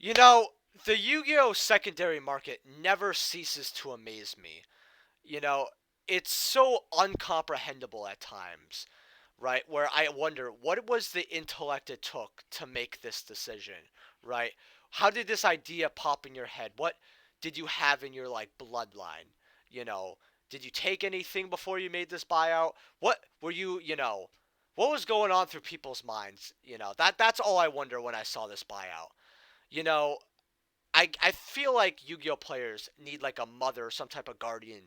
You know, the Yu-Gi-Oh secondary market never ceases to amaze me. You know, it's so uncomprehendable at times, right? Where I wonder what was the intellect it took to make this decision, right? How did this idea pop in your head? What did you have in your like bloodline? You know, did you take anything before you made this buyout? What were you, what was going on through people's minds? That's all I wonder when I saw this buyout. You know, I feel like Yu-Gi-Oh players need like a mother or some type of guardian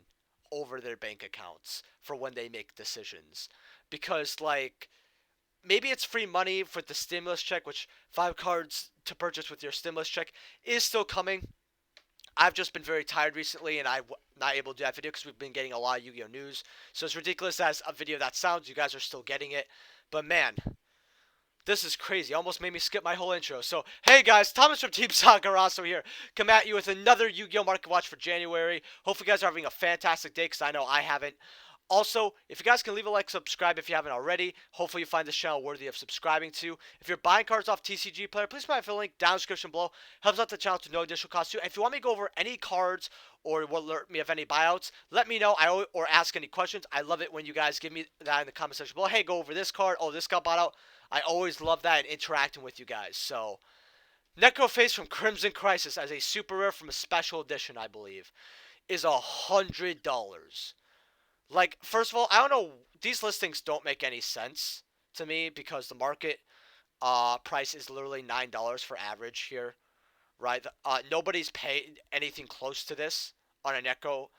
over their bank accounts for when they make decisions, because like maybe it's free money for the stimulus check, which 5 cards to purchase with your stimulus check is still coming. I've just been very tired recently, and I'm not able to do that video because we've been getting a lot of Yu-Gi-Oh news. So as ridiculous as a video that sounds, you guys are still getting it. But man, this is crazy. Almost made me skip my whole intro. So, hey guys, Thomas from Team Sakurazo here. Come at you with another Yu-Gi-Oh! Market Watch for January. Hopefully you guys are having a fantastic day because I know I haven't. Also, if you guys can leave a like, subscribe if you haven't already. Hopefully you find this channel worthy of subscribing to. If you're buying cards off TCG Player, please find the link down in the description below. Helps out the channel to no additional cost too. If you want me to go over any cards or will alert me of any buyouts, let me know. Or ask any questions. I love it when you guys give me that in the comment section below. Hey, go over this card. Oh, this got bought out. I always love that and interacting with you guys. So, Necroface from Crimson Crisis as a super rare from a special edition, I believe, is $100. Like, first of all, I don't know. These listings don't make any sense to me because the market price is literally $9 for average here, right? Nobody's paid anything close to this on a Necro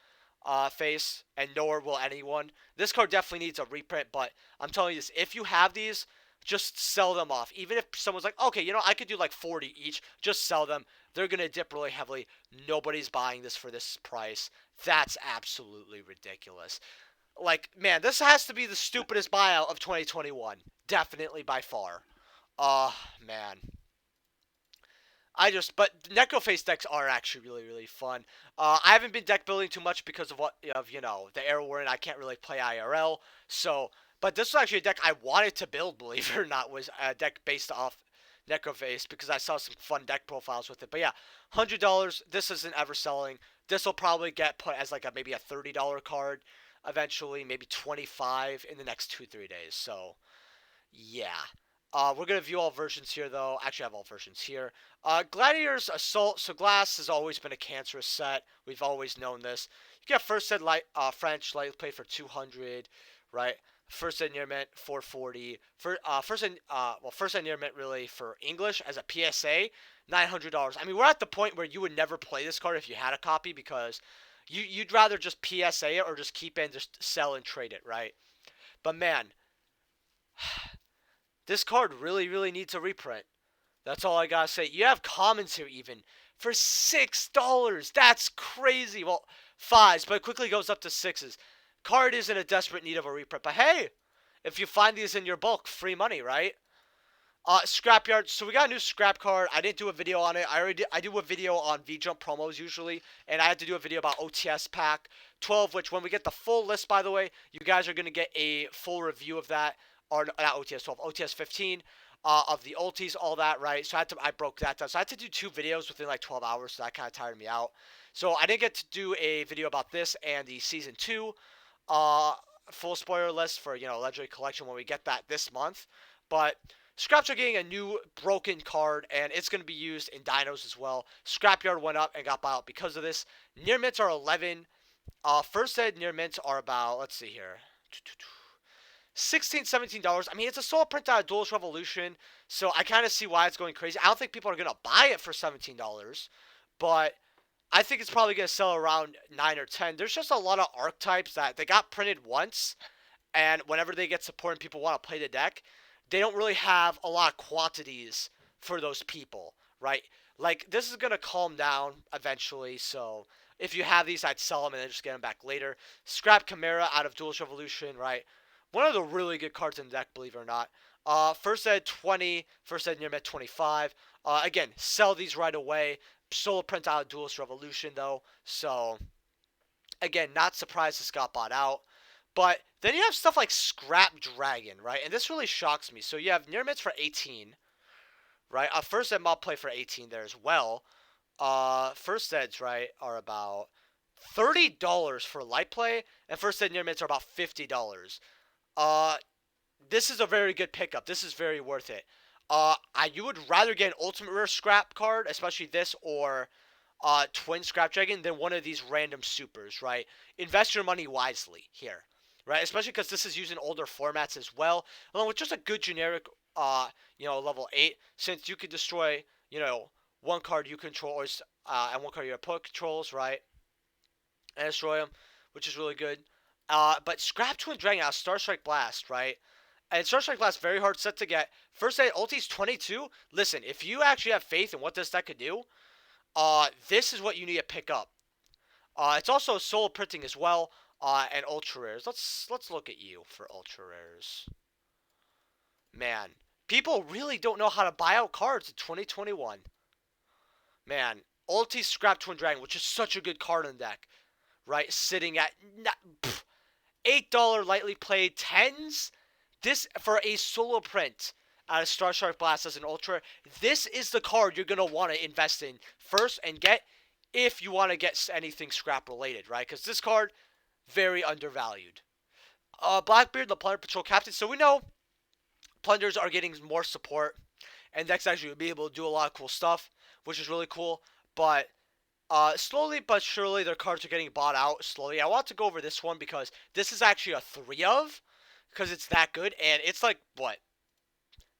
face, and nor will anyone. This card definitely needs a reprint, but I'm telling you this: if you have these, just sell them off. Even if someone's like, okay, I could do like 40 each, just sell them. They're gonna dip really heavily. Nobody's buying this for this price. That's absolutely ridiculous. Like, man, this has to be the stupidest buyout of 2021. Definitely by far. Man. But Necroface decks are actually really, really fun. I haven't been deck building too much because the era we're in. I can't really play IRL. So, but this was actually a deck I wanted to build, believe it or not, was a deck based off Necroface because I saw some fun deck profiles with it. But yeah, $100. This isn't ever selling. This will probably get put as like maybe a $30 card eventually, maybe 25 in the next 2-3 days. So, yeah. We're going to view all versions here, though. Actually, I have all versions here. Gladiator's Assault. So, Glass has always been a cancerous set. We've always known this. You get first ed French light play for 200, right? First ed near mint 440. First ed near mint really for English as a PSA $900. I mean, we're at the point where you would never play this card if you had a copy because you'd rather just PSA it or just keep it and just sell and trade it, right? But man, this card really, really needs a reprint. That's all I gotta say. You have commons here even for $6. That's crazy. Well, fives, but it quickly goes up to sixes. Card is in a desperate need of a reprint. But hey, if you find these in your bulk, free money, right? Scrapyard. So we got a new scrap card. I didn't do a video on it. I do a video on V-Jump promos usually, and I had to do a video about OTS pack 12, which when we get the full list, by the way, you guys are gonna get a full review of that, or not OTS 12, OTS 15. Of the ultis, all that, right? So I broke that down. So I had to do 2 videos within like 12 hours, so that kind of tired me out. So I didn't get to do a video about this and the season 2 uh, full spoiler list for, Legendary Collection when we get that this month. But Scraps are getting a new broken card, and it's going to be used in Dinos as well. Scrapyard went up and got bought out because of this. Near mints are 11. First ed near mints are about, let's see here, $16, $17. I mean, it's a solo print out of Duelist Revolution, so I kind of see why it's going crazy. I don't think people are going to buy it for $17, but I think it's probably going to sell around 9 or 10. There's just a lot of archetypes that they got printed once, and whenever they get support and people want to play the deck, they don't really have a lot of quantities for those people, right? Like, this is going to calm down eventually, so if you have these, I'd sell them and then just get them back later. Scrap Chimera out of Duelist Revolution, right? One of the really good cards in the deck, believe it or not. First ed 20, first ed near mint 25. Again, sell these right away. Solo print out of Duelist Revolution, though. So, again, not surprised this got bought out. But then you have stuff like Scrap Dragon, right? And this really shocks me. So you have near mints for 18. right? First ed mod play for 18 there as well. First eds, right, are about $30 for light play, and first ed near mids are about $50. Uh, this is a very good pickup. This is very worth it. You would rather get an ultimate rare scrap card, especially this, or twin scrap dragon than one of these random supers, right? Invest your money wisely here, right? Especially because this is using older formats as well, along with just a good generic, level 8, since you could destroy, one card you control, and one card your opponent controls, right? And destroy them, which is really good. But Scrap Twin Dragon out of Star Strike Blast, right? And Star Strike Blast, very hard set to get. First aid ulti's 22. Listen, if you actually have faith in what this deck could do, this is what you need to pick up. It's also solo printing as well, and ultra rares. Let's look at you for ultra rares. Man, people really don't know how to buy out cards in 2021. Man, ulti Scrap Twin Dragon, which is such a good card in the deck, right? Sitting at $8 lightly played tens. This for a solo print out of Star Shark Blast as an ultra. This is the card you're gonna want to invest in first and get if you want to get anything scrap related, right? Because this card very undervalued. Blackbeard, the Plunder Patrol Captain. So we know Plunders are getting more support, and decks actually will be able to do a lot of cool stuff, which is really cool. But slowly but surely, their cards are getting bought out slowly. I want to go over this one because this is actually a 3 of, because it's that good, and it's like, what,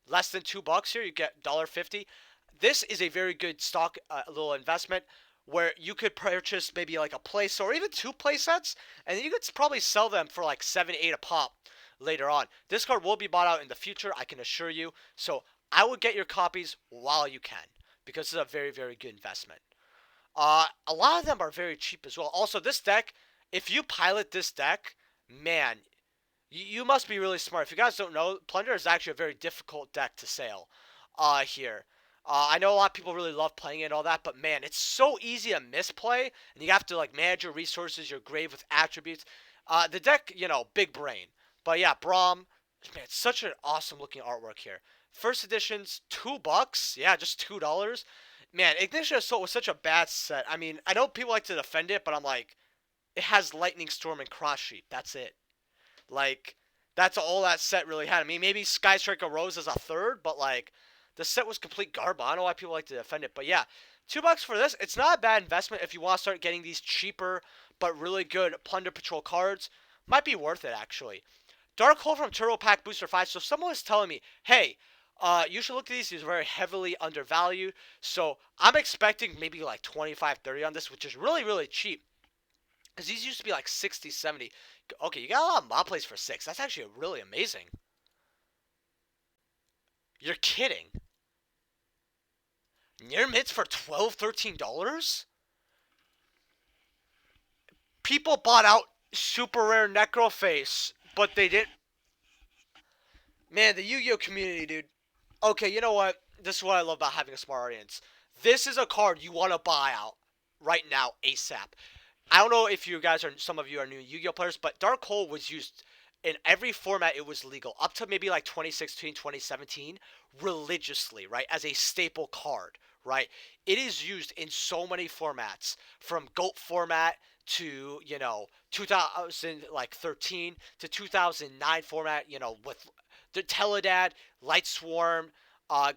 less than $2 here? You get $1.50. This is a very good stock, little investment, where you could purchase maybe like a play set or even 2 play sets, and you could probably sell them for like 7, 8 a pop later on. This card will be bought out in the future, I can assure you. So I would get your copies while you can, because it's a very, very good investment. A lot of them are very cheap as well. Also, this deck, if you pilot this deck, man, you must be really smart. If you guys don't know, Plunder is actually a very difficult deck to sail here. I know a lot of people really love playing it and all that, but man, it's so easy to misplay, and you have to like manage your resources, your grave with attributes. The deck, big brain. But yeah, Braum, man, it's such an awesome looking artwork here. First edition's $2. Yeah, just $2. Man, Ignition Assault was such a bad set. I mean, I know people like to defend it, but I'm like, it has Lightning Storm and Cross Sheep. That's it. Like, that's all that set really had. I mean, maybe Sky Striker Rose as a third, but like, the set was complete garbage. I don't know why people like to defend it, but yeah, $2 for this. It's not a bad investment if you want to start getting these cheaper but really good Plunder Patrol cards. Might be worth it actually. Dark Hole from Turbo Pack Booster 5. So someone was telling me, hey, you should look at these. These are very heavily undervalued. So I'm expecting maybe like 25, 30 on this, which is really, really cheap. Because these used to be like 60, 70. Okay, you got a lot of mod plays for 6. That's actually really amazing. You're kidding. Near mids for $12, $13? People bought out super rare Necroface, but they didn't. Man, the Yu-Gi-Oh community, dude. Okay, you know what? This is what I love about having a smart audience. This is a card you want to buy out right now, ASAP. I don't know if you guys are, some of you are new Yu-Gi-Oh players, but Dark Hole was used in every format it was legal, up to maybe like 2016, 2017, religiously, right? As a staple card, right? It is used in so many formats, from GOAT format to, 2013 to 2009 format, with the Teledad, Light Swarm,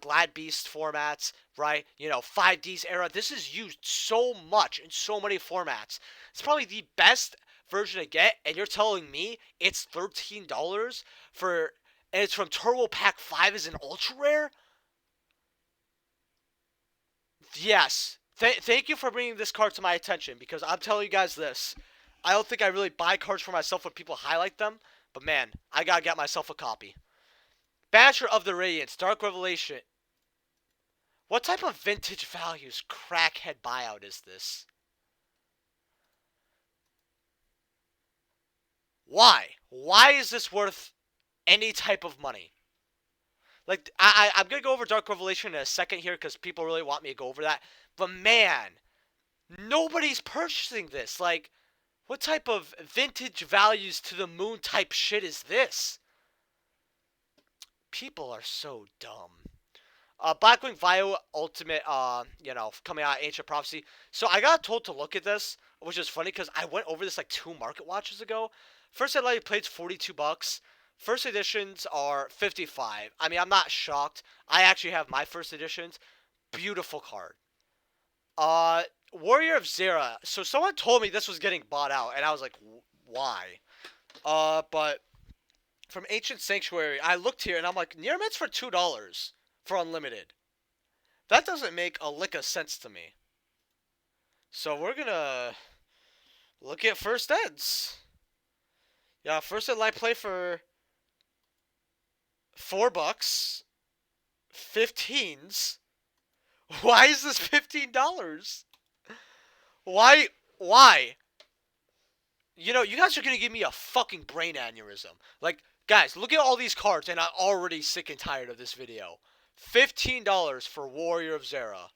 Glad Beast formats, right? 5D's era. This is used so much in so many formats. It's probably the best version to get, and you're telling me it's $13 for, and it's from Turbo Pack 5 as an ultra rare? Yes. Thank you for bringing this card to my attention, because I'm telling you guys this. I don't think I really buy cards for myself when people highlight them, but man, I gotta get myself a copy. Banisher of the Radiance, Dark Revelation. What type of vintage values crackhead buyout is this? Why? Why is this worth any type of money? Like, I'm going to go over Dark Revelation in a second here because people really want me to go over that. But man, nobody's purchasing this. Like, what type of vintage values to the moon type shit is this? People are so dumb. Blackwing Vio Ultimate, coming out of Ancient Prophecy. So I got told to look at this, which is funny because I went over this like 2 market watches ago. First edition plates $42. First editions are 55. I mean, I'm not shocked. I actually have my first editions. Beautiful card. Uh, Warrior of Zera. So someone told me this was getting bought out, and I was like, why? But from Ancient Sanctuary, I looked here and I'm like, near mitts for $2 for unlimited. That doesn't make a lick of sense to me. So we're gonna look at first eds. Yeah, first ed light play for $4. 15s. Why is this $15? Why? Why? You guys are gonna give me a fucking brain aneurysm. Like, guys, look at all these cards, and I'm already sick and tired of this video. $15 for Warrior of Zera.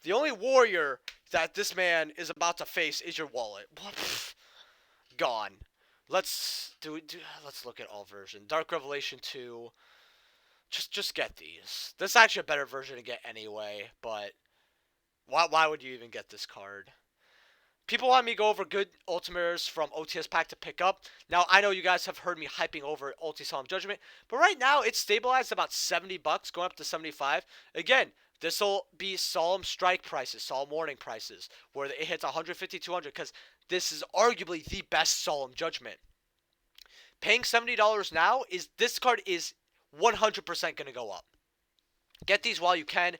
The only warrior that this man is about to face is your wallet. Gone. Let's let's look at all versions. Dark Revelation 2. Just get these. This is actually a better version to get anyway, but why would you even get this card? People want me to go over good Ultimators from OTS pack to pick up. Now, I know you guys have heard me hyping over Ulti Solemn Judgment, but right now it's stabilized about $70, going up to 75. Again, this will be Solemn Strike prices, Solemn Warning prices, where it hits 150, 200, because this is arguably the best Solemn Judgment. Paying $70 now, this card is 100% going to go up. Get these while you can.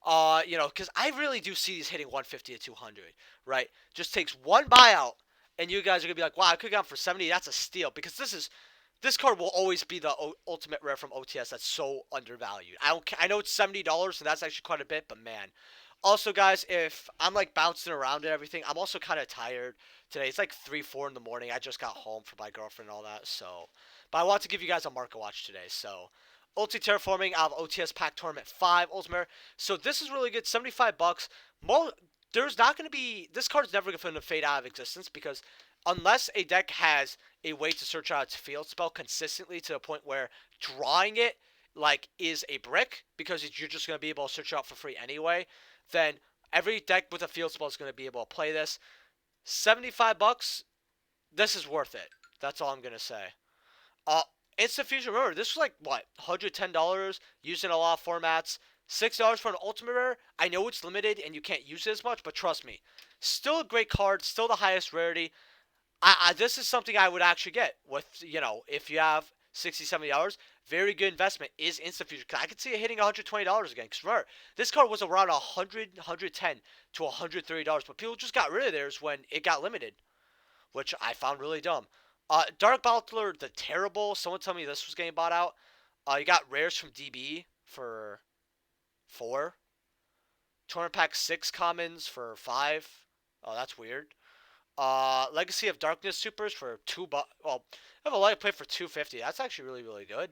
Because I really do see these hitting 150 to 200, right? Just takes one buyout, and you guys are gonna be like, wow, I could get them for 70. That's a steal, because this card will always be the ultimate rare from OTS that's so undervalued. I know it's $70, and that's actually quite a bit, but man. Also, guys, if I'm like bouncing around and everything, I'm also kind of tired today. It's like 3, 4 in the morning. I just got home from my girlfriend and all that, so. But I want to give you guys a market watch today, so. Ulti Terraforming out of OTS Pack Tournament 5 Ultimate. So this is really good. $75. There's not going to be. This card's never going to fade out of existence because unless a deck has a way to search out its field spell consistently to the point where drawing it like is a brick because you're just going to be able to search out for free anyway, then every deck with a field spell is going to be able to play this. $75. This is worth it. That's all I'm going to say. Instant Fusion, remember, this was like, what, $110, used in a lot of formats. $6 for an Ultimate Rare. I know it's limited and you can't use it as much, but trust me. Still a great card, still the highest rarity. This is something I would actually get with, if you have $60, $70. Very good investment is Instant Fusion. I could see it hitting $120 again. Because remember, this card was around $100, $110 to $130, but people just got rid of theirs when it got limited, which I found really dumb. Dark Battler, the Terrible. Someone told me this was getting bought out. You got rares from DB for 4. Tournament Pack 6 commons for 5. Oh, that's weird. Legacy of Darkness supers for $2. Well, I have a light play for $250. That's actually really, really good.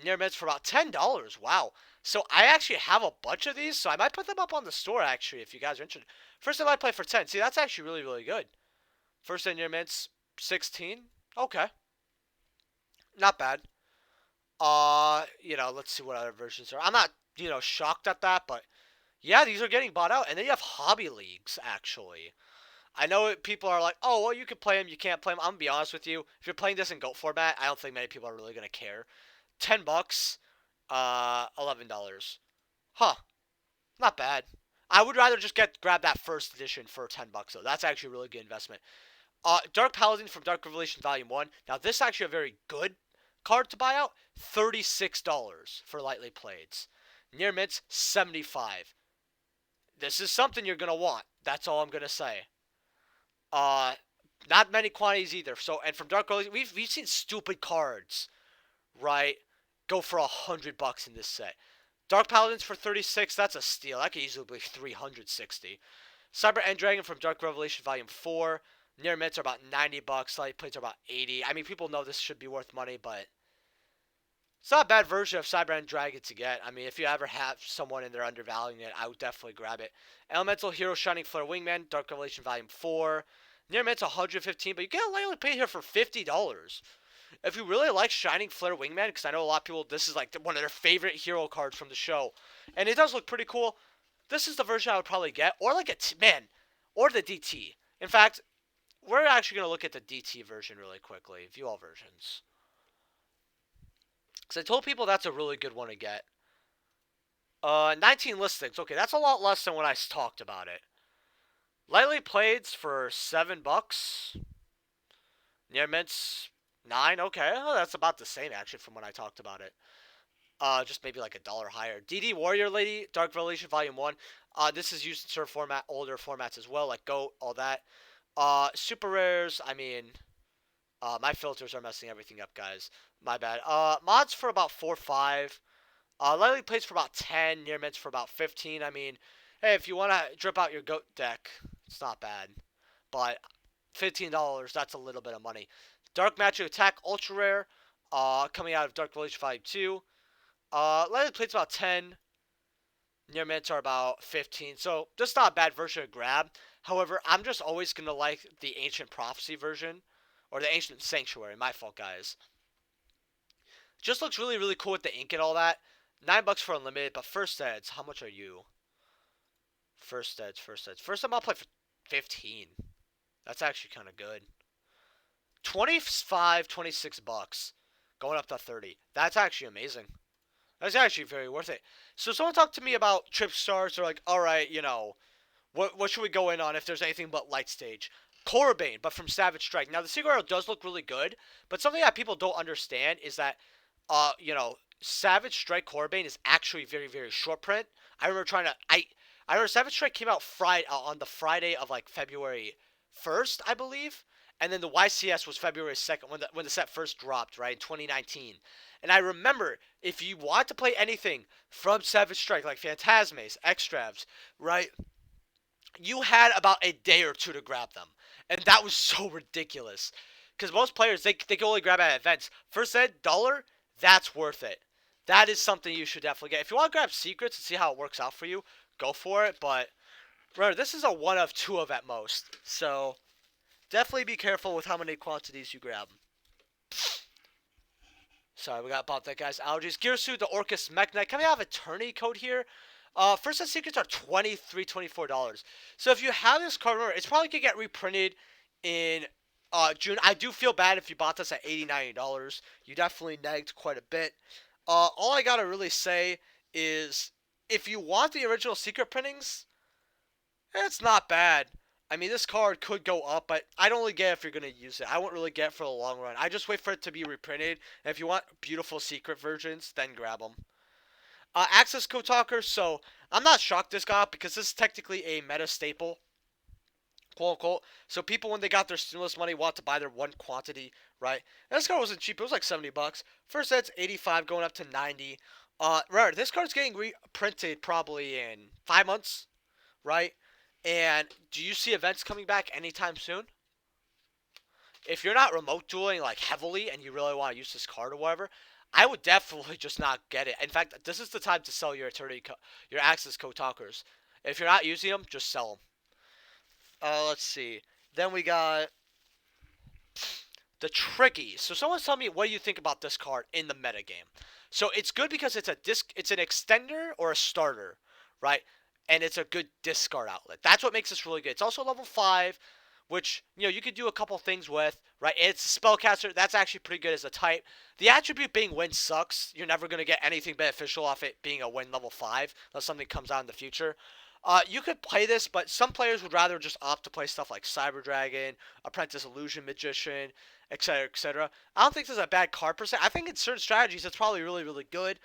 Near mids for about $10. Wow. So I actually have a bunch of these, so I might put them up on the store actually if you guys are interested. First I might play for 10. See, that's actually really, really good. First in your mints, 16. Okay. Not bad. Let's see what other versions are. I'm not, shocked at that, but yeah, these are getting bought out. And then you have hobby leagues, actually. I know people are like, oh, well, you can play them, you can't play them. I'm going to be honest with you. If you're playing this in GOAT format, I don't think many people are really going to care. $10, $11. Huh. Not bad. I would rather just grab that first edition for $10, though. That's actually a really good investment. Dark Paladin from Dark Revelation Volume 1. Now, this is actually a very good card to buy out. $36 for lightly played. Near mints, $75. This is something you're going to want. That's all I'm going to say. Not many quantities either. So, and from Dark Revelation, we've seen stupid cards, right, go for $100 in this set. Dark Paladins for 36, that's a steal. That could easily be 360. Cyber End Dragon from Dark Revelation Volume 4. Near mints are about $90. Light plates are about 80. I mean, people know this should be worth money, but it's not a bad version of Cyber End Dragon to get. I mean, if you ever have someone and they're undervaluing it, I would definitely grab it. Elemental Hero Shining Flare Wingman, Dark Revelation Volume 4. Near mints 115, but you get a lightly plate here for $50. If you really like Shining Flare Wingman, because I know a lot of people, this is like one of their favorite hero cards from the show, and it does look pretty cool. This is the version I would probably get, or like man, or the DT. In fact, we're actually gonna look at the DT version really quickly. View all versions, because I told people that's a really good one to get. 19 listings. Okay, that's a lot less than when I talked about it. Lightly played for $7. Near mints 9. Okay, oh, that's about the same actually from when I talked about it. Just maybe like $1 higher. DD Warrior Lady Dark Revelation Volume 1. This is used in certain older formats as well, like GOAT, all that. Super rares. I mean, my filters are messing everything up, guys. My bad. Mods for about 4 5. Lightly plays for about 10. Near mints for about 15. I mean, hey, if you want to drip out your GOAT deck, it's not bad. But $15, that's a little bit of money. Dark Magic Attack Ultra Rare, coming out of Dark Revelation Volume 2. Lightly plays about 10. Near mints are about 15. So, just not a bad version to grab. However, I'm just always going to like the Ancient Prophecy version. Or the Ancient Sanctuary. My fault, guys. Just looks really, really cool with the ink and all that. $9 for unlimited, but first eds, how much are you? First eds. First time I'll play for 15. That's actually kind of good. 25, $26. Going up to 30. That's actually amazing. That's actually very worth it. So someone talked to me about trip stars. They're like, alright, what should we go in on if there's anything but light stage? Korribane, but from Savage Strike. Now, the Secret Arrow does look really good, but something that people don't understand is that, Savage Strike Korribane is actually very, very short print. I remember I remember Savage Strike came out on the Friday of, like, February 1st, I believe. And then the YCS was February 2nd when the set first dropped, right, in 2019. And I remember, if you want to play anything from Savage Strike, like Phantasmes, Extravs, right, you had about a day or two to grab them. And that was so ridiculous. Because most players, they can only grab at events. First ed, dollar, that's worth it. That is something you should definitely get. If you want to grab secrets and see how it works out for you, go for it. But remember, this is a 1 of 2 of at most. So definitely be careful with how many quantities you grab. Sorry, we got about that, guys. Allergies. Girsu, the Orcus Mech Knight. Coming out of Eternity code here. First set secrets are $23, $24. So if you have this card, remember, it's probably going to get reprinted in June. I do feel bad if you bought this at $80, $90. You definitely negged quite a bit. All I got to really say is if you want the original secret printings, it's not bad. I mean, this card could go up, but I'd only get it if you're going to use it. I won't really get it for the long run. I just wait for it to be reprinted. And if you want beautiful secret versions, then grab them. Access Code Talker, so I'm not shocked this got up because this is technically a meta staple, quote unquote. So people, when they got their stimulus money, want to buy their one quantity, right? And this card wasn't cheap. It was like $70. First set's 85, going up to 90. Rare. This card's getting reprinted probably in 5 months, right? And do you see events coming back anytime soon? If you're not remote dueling like heavily and you really want to use this card or whatever, I would definitely just not get it. In fact, this is the time to sell your your access code talkers. If you're not using them, just sell them. Let's see. Then we got the Tricky. So someone's telling me, what do you think about this card in the metagame? So it's good because it's an extender or a starter, right? And it's a good discard outlet. That's what makes this really good. It's also level 5, which, you could do a couple things with, right? It's a spellcaster. That's actually pretty good as a type. The attribute being win sucks. You're never going to get anything beneficial off it being a win level 5 unless something comes out in the future. You could play this, but some players would rather just opt to play stuff like Cyber Dragon, Apprentice Illusion Magician, etc., etc. I don't think this is a bad card per se. I think in certain strategies, it's probably really, really good.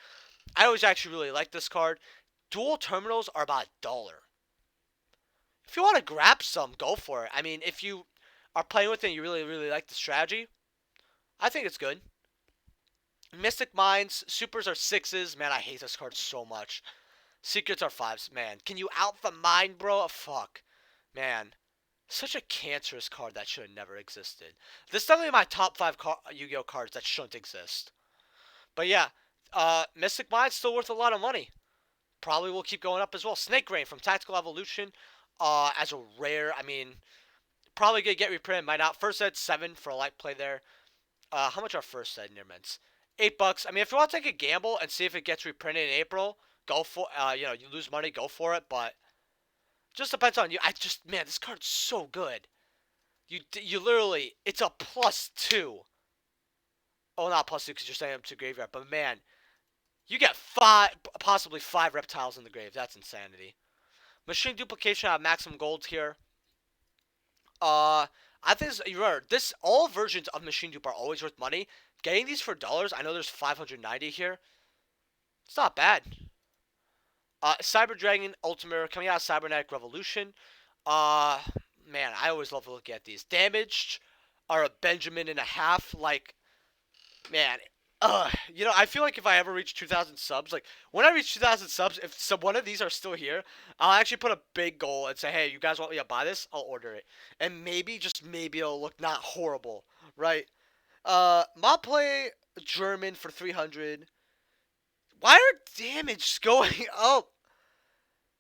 I always actually really like this card. Dual terminals are about $1. If you want to grab some, go for it. I mean, if you are playing with it and you really, really like the strategy, I think it's good. Mystic Minds, supers are 6s. Man, I hate this card so much. Secrets are 5s. Man, can you out the mind, bro? Oh, fuck. Man, such a cancerous card that should have never existed. This is definitely my top 5 Yu-Gi-Oh cards that shouldn't exist. But yeah, Mystic Mind's still worth a lot of money. Probably will keep going up as well. Snake Rain from Tactical Evolution. As a rare, I mean, probably gonna get reprinted. Might not. First set 7 for a light play there. How much are first set near mints? $8. I mean, if you want to take a gamble and see if it gets reprinted in April, go for. You lose money, go for it. But just depends on you. Man, this card's so good. You literally, it's a +2. Oh, not +2 because you're sending them to graveyard. But man, you get possibly five reptiles in the grave. That's insanity. Machine duplication at maximum gold here. I think remember this. All versions of machine dupe are always worth money. Getting these for dollars. I know there's 590 here. It's not bad. Cyber Dragon Ultimate coming out of Cybernetic Revolution. Uh, Man, I always love to look at these. Damaged are a Benjamin and a half. Like, man, I feel like if I ever reach 2,000 subs, like when I reach 2,000 subs, if one of these are still here, I'll actually put a big goal and say, hey, you guys want me to buy this? I'll order it, and maybe just maybe it'll look not horrible, right? Mob play German for 300. Why are damage going up?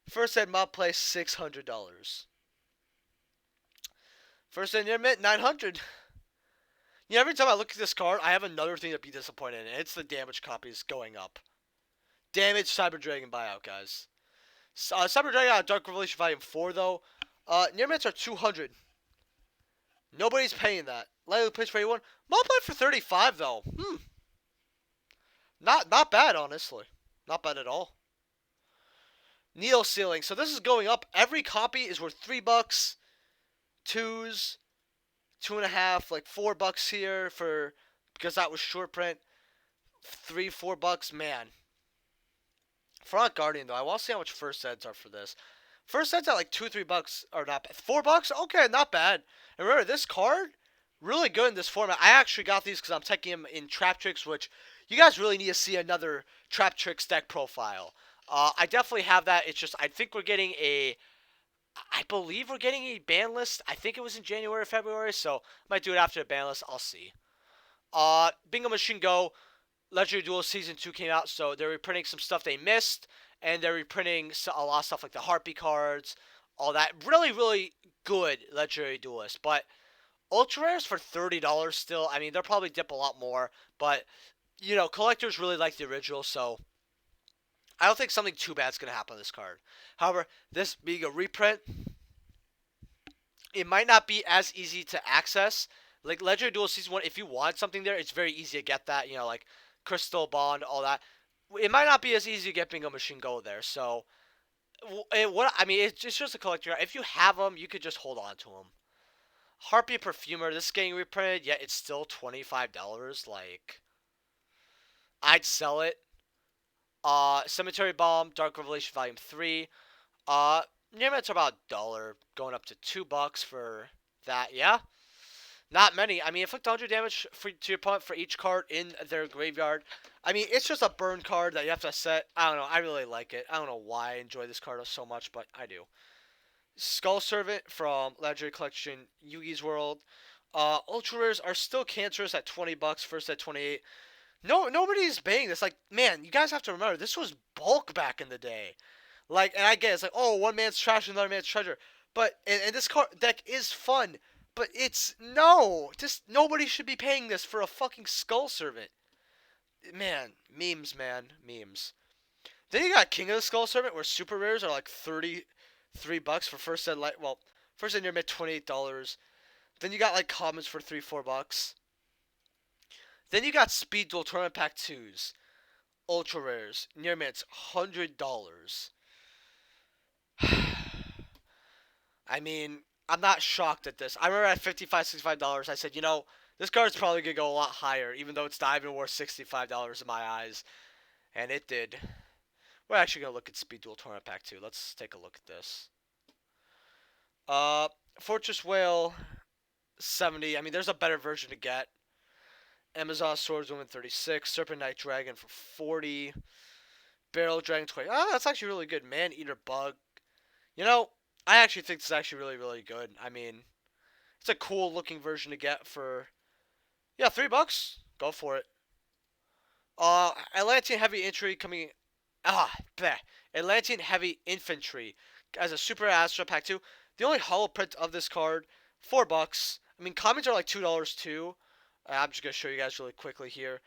First said mob play $600. First said intermittent 900. Yeah, every time I look at this card, I have another thing to be disappointed in. It's the damage copies going up. Damage Cyber Dragon buyout, guys. Cyber Dragon out of Dark Revelation Volume 4, though. Near mints are 200. Nobody's paying that. Lightly pitch for 81. Multiply for 35, though. Not bad, honestly. Not bad at all. Neo Ceiling. So this is going up. Every copy is worth $3. Twos. 2.5, like $4 here because that was short print. $3-4, man. Front Guardian though, I want to see how much first sets are for this. First sets at like $2-3 are not bad. $4, okay, not bad. And remember, this card really good in this format. I actually got these because I'm taking them in Trap Tricks, which you guys really need to see another Trap Tricks deck profile. I definitely have that. It's just I think we're getting I believe we're getting a ban list. I think it was in January or February, so I might do it after the ban list. I'll see. Bingo Machine Go, Legendary Duel Season 2 came out, so they're reprinting some stuff they missed, and they're reprinting a lot of stuff like the Harpy cards, all that. Really, really good Legendary Duelist, but Ultra Rares for $30 still. I mean, they'll probably dip a lot more, but, collectors really like the original, so I don't think something too bad is going to happen on this card. However, this being a reprint, it might not be as easy to access. Like Legendary Duel Season 1, if you want something there, it's very easy to get that. Like Crystal Bond, all that. It might not be as easy to get Bingo Machine Go there. So, it's just a collector. If you have them, you could just hold on to them. Harpy Perfumer, this is getting reprinted, yet it's still $25. Like, I'd sell it. Cemetery Bomb, Dark Revelation Volume 3. Near mints are about $1, going up to $2 for that. Yeah, not many. I mean, inflict 100 damage to your opponent for each card in their graveyard. I mean, it's just a burn card that you have to set. I don't know. I really like it. I don't know why I enjoy this card so much, but I do. Skull Servant from Legendary Collection, Yugi's World. Ultra Rares are still cancerous at $20. First at 28. No, nobody's paying this. Like, man, you guys have to remember, this was bulk back in the day. Like, and I get it's like, oh, one man's trash, another man's treasure. But, and this card deck is fun. But just nobody should be paying this for a fucking Skull Servant. Man, memes. Then you got King of the Skull Servant, where super rares are like $33 for first set first set near mid $28. Then you got like commons for $3-4. Then you got Speed Duel Tournament Pack 2s. Ultra Rares. Near mints, $100. I mean, I'm not shocked at this. I remember at $55-65, I said, this card's probably going to go a lot higher, even though it's not even worth $65 in my eyes. And it did. We're actually going to look at Speed Duel Tournament Pack 2. Let's take a look at this. Fortress Whale, 70. I mean, there's a better version to get. Amazon Swordswoman 36, Serpent Knight Dragon for 40, Barrel Dragon 20. Oh, that's actually really good. Man Eater Bug. I actually think this is actually really, really good. I mean, it's a cool looking version to get for, yeah, $3. Go for it. Atlantean Heavy Infantry coming. Atlantean Heavy Infantry as a Super Astra Pack 2. The only holo print of this card, $4. I mean, commons are like $2 too. I'm just gonna show you guys really quickly here.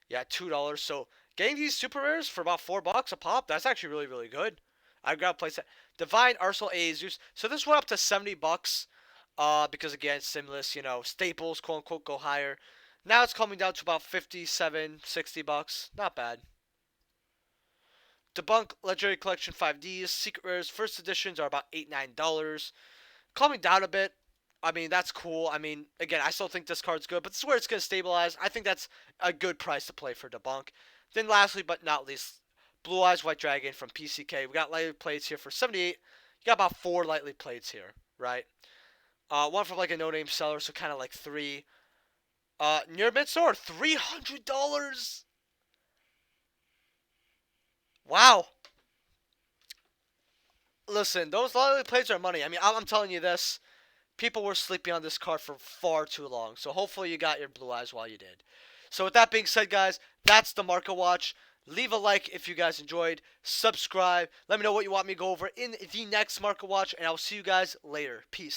Yeah, $2. So getting these super rares for about $4 a pop, that's actually really, really good. I got a playset. Divine Arsenal Azus. So this went up to $70. Because again, Stimulus, staples, quote unquote, go higher. Now it's coming down to about 57, $60. Not bad. Debunk Legendary Collection 5Ds. Secret Rares first editions are about $8, $9. Calming down a bit. I mean, that's cool. I mean, again, I still think this card's good, but this is where it's going to stabilize. I think that's a good price to play for Debunk. Then lastly, but not least, Blue Eyes White Dragon from PCK. We got lightly plates here for 78. You got about 4 lightly plates here, right? One from like a no-name seller, so kind of like 3. Near mid-store, $300. Wow. Listen, those lightly plates are money. I mean, I'm telling you this. People were sleeping on this card for far too long. So hopefully you got your blue eyes while you did. So with that being said, guys, that's the Market Watch. Leave a like if you guys enjoyed. Subscribe. Let me know what you want me to go over in the next Market Watch. And I'll see you guys later. Peace.